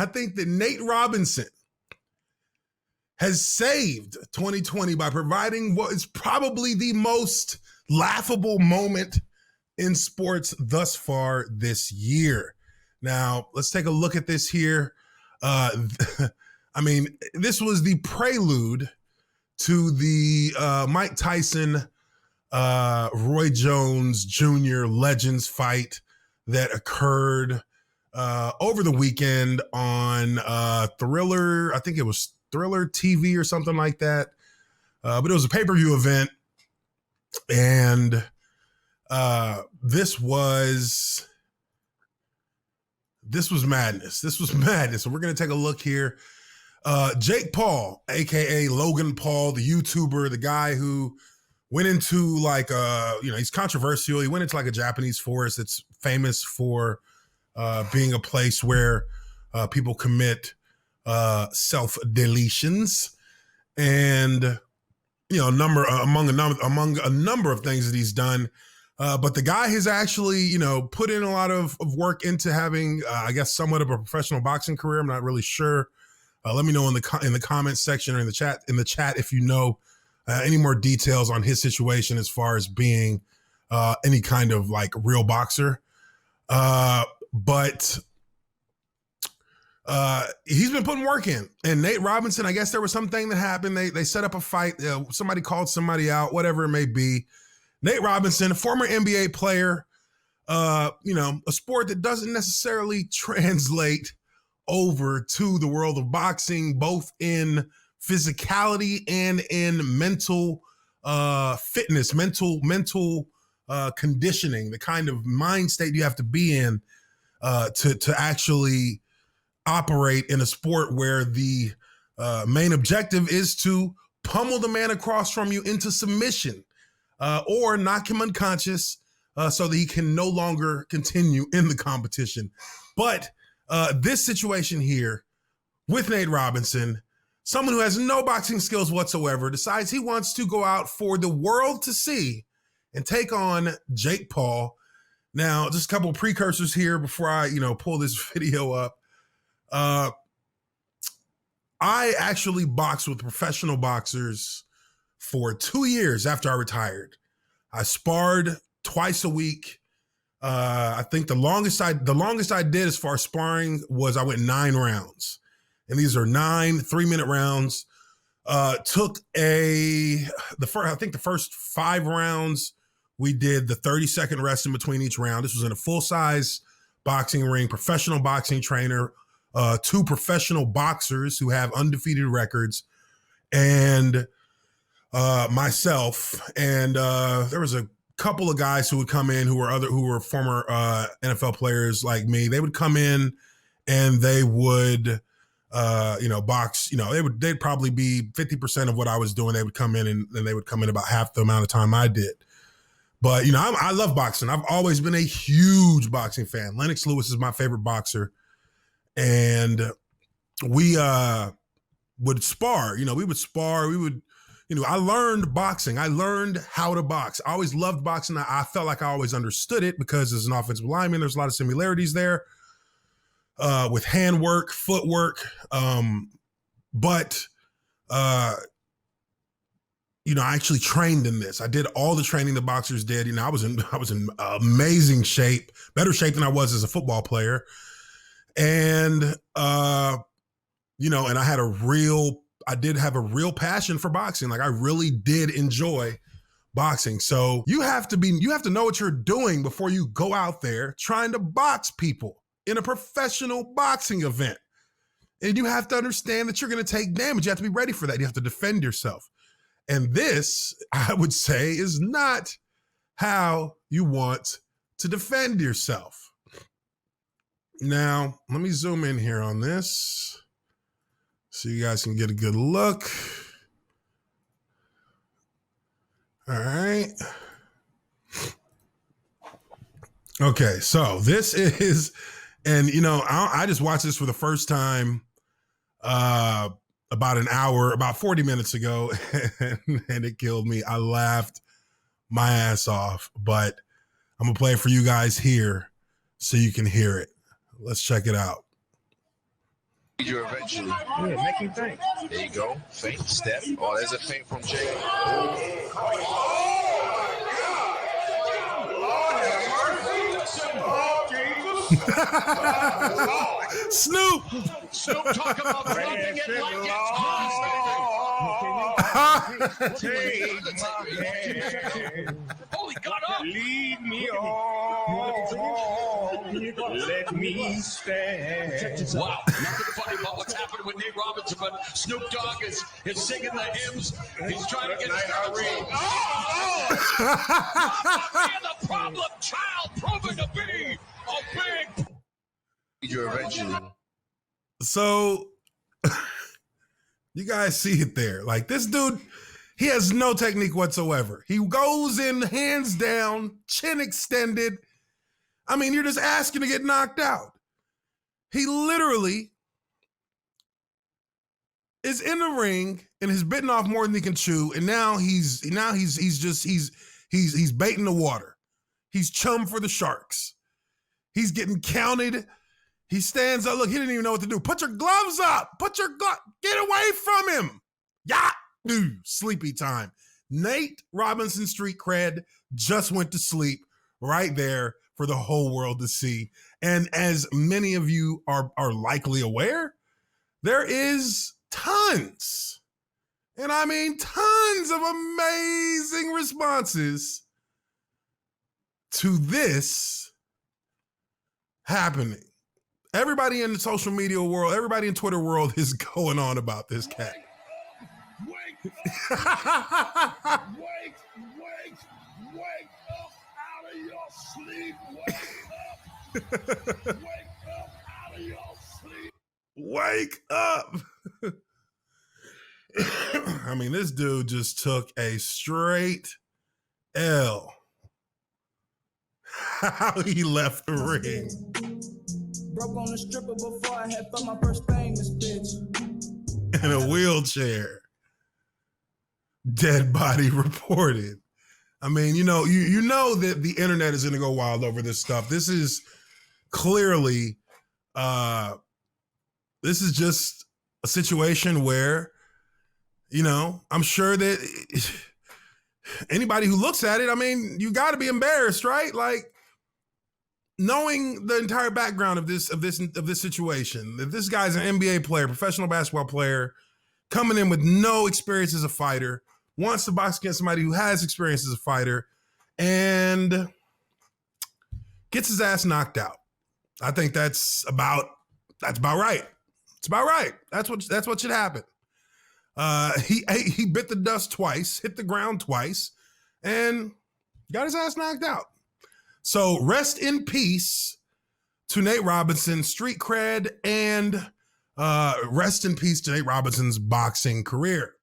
I think that Nate Robinson has saved 2020 by providing what is probably the most laughable moment in sports thus far this year. Now, let's take a look at this here. I mean, this was the prelude to the Mike Tyson, Roy Jones Jr. Legends fight that occurred over the weekend on Thriller. I think it was Thriller TV or something like that. But it was a pay-per-view event. And this was madness. This was madness. So we're going to take a look here. Jake Paul, aka Logan Paul, the YouTuber, the guy who went into like he's controversial. He went into like a Japanese forest that's famous for being a place where people commit self-deletions, and among a number of things that he's done. But the guy has actually, put in a lot of work into having, I guess, somewhat of a professional boxing career. I'm not really sure. Let me know in the comments section or in the chat if you know any more details on his situation as far as being any kind of like real boxer. But he's been putting work in. And Nate Robinson, I guess there was something that happened. They set up a fight. Somebody called somebody out, whatever it may be. Nate Robinson, a former NBA player, a sport that doesn't necessarily translate over to the world of boxing, both in physicality and in mental fitness, mental conditioning, the kind of mind state you have to be in to actually operate in a sport where the main objective is to pummel the man across from you into submission or knock him unconscious so that he can no longer continue in the competition. But this situation here with Nate Robinson, someone who has no boxing skills whatsoever, decides he wants to go out for the world to see and take on Jake Paul. Now, just a couple of precursors here before I, pull this video up. I actually boxed with professional boxers for 2 years after I retired. I sparred twice a week. I think the longest I did as far as sparring was I went 9 rounds. And these are 9 3-minute rounds. I think the first 5 rounds, we did the 30-second rest in between each round. This was in a full-size boxing ring, professional boxing trainer, 2 professional boxers who have undefeated records, and myself. And there was a couple of guys who would come in who were former NFL players like me. They would come in and they would box. They'd probably be 50% of what I was doing. They would come in and they would come in about half the amount of time I did. But I love boxing. I've always been a huge boxing fan. Lennox Lewis is my favorite boxer, and we would spar. We would spar. We would. I learned boxing. I learned how to box. I always loved boxing. I felt like I always understood it because as an offensive lineman, there's a lot of similarities there with handwork, footwork. But I actually trained in this. I did all the training the boxers did. I was in amazing shape, better shape than I was as a football player. And, and I did have a real passion for boxing. Like I really did enjoy boxing. So you have to know what you're doing before you go out there trying to box people in a professional boxing event. And you have to understand that you're going to take damage. You have to be ready for that. You have to defend yourself. And this, I would say, is not how you want to defend yourself. Now, let me zoom in here on this so you guys can get a good look. All right. Okay, so this is, and I just watched this for the first time about 40 minutes ago, and it killed me. I laughed my ass off, but I'm gonna play it for you guys here so you can hear it. Let's check it out. You eventually. Yeah, make him think. There you go. Feint, step. Oh, there's a feint from Jay. Snoop. Snoop talk about dropping it like it's hot. Take my hand. Oh, he got up. Lead me on. Let me stand. Wow, nothing funny about what's happening with Nate Robinson, but Snoop Dogg is singing the hymns. He's trying to get his the problem child proven to be a big. You eventually. So you guys see it there. Like, this dude, he has no technique whatsoever. He goes in hands down, chin extended. I mean, you're just asking to get knocked out. He literally is in the ring and has bitten off more than he can chew, and now he's baiting the water. He's chum for the sharks. He's getting counted. He stands up. Look, he didn't even know what to do. Put your gloves up. Get away from him. Yeah. Dude, sleepy time. Nate Robinson street cred just went to sleep right there for the whole world to see. And as many of you are likely aware, there is tons, and I mean tons of amazing responses to this happening. Everybody in the social media world, everybody in Twitter world is going on about this cat. Wake up out of your sleep. Wake up out of your sleep. Wake up. I mean, this dude just took a straight L. How he left the ring. Broke on the stripper before I had felt my first famous bitch. In a wheelchair. Dead body reported. I mean, you know that the internet is going to go wild over this stuff. This is clearly, this is just a situation where, I'm sure that anybody who looks at it, I mean, you got to be embarrassed, right? Like, knowing the entire background of this situation, that this guy's an NBA player, professional basketball player, coming in with no experience as a fighter, wants to box against somebody who has experience as a fighter, and gets his ass knocked out. I think that's about right. It's about right. That's what should happen. He bit the dust twice, hit the ground twice, and got his ass knocked out. So rest in peace to Nate Robinson, street cred, and rest in peace to Nate Robinson's boxing career.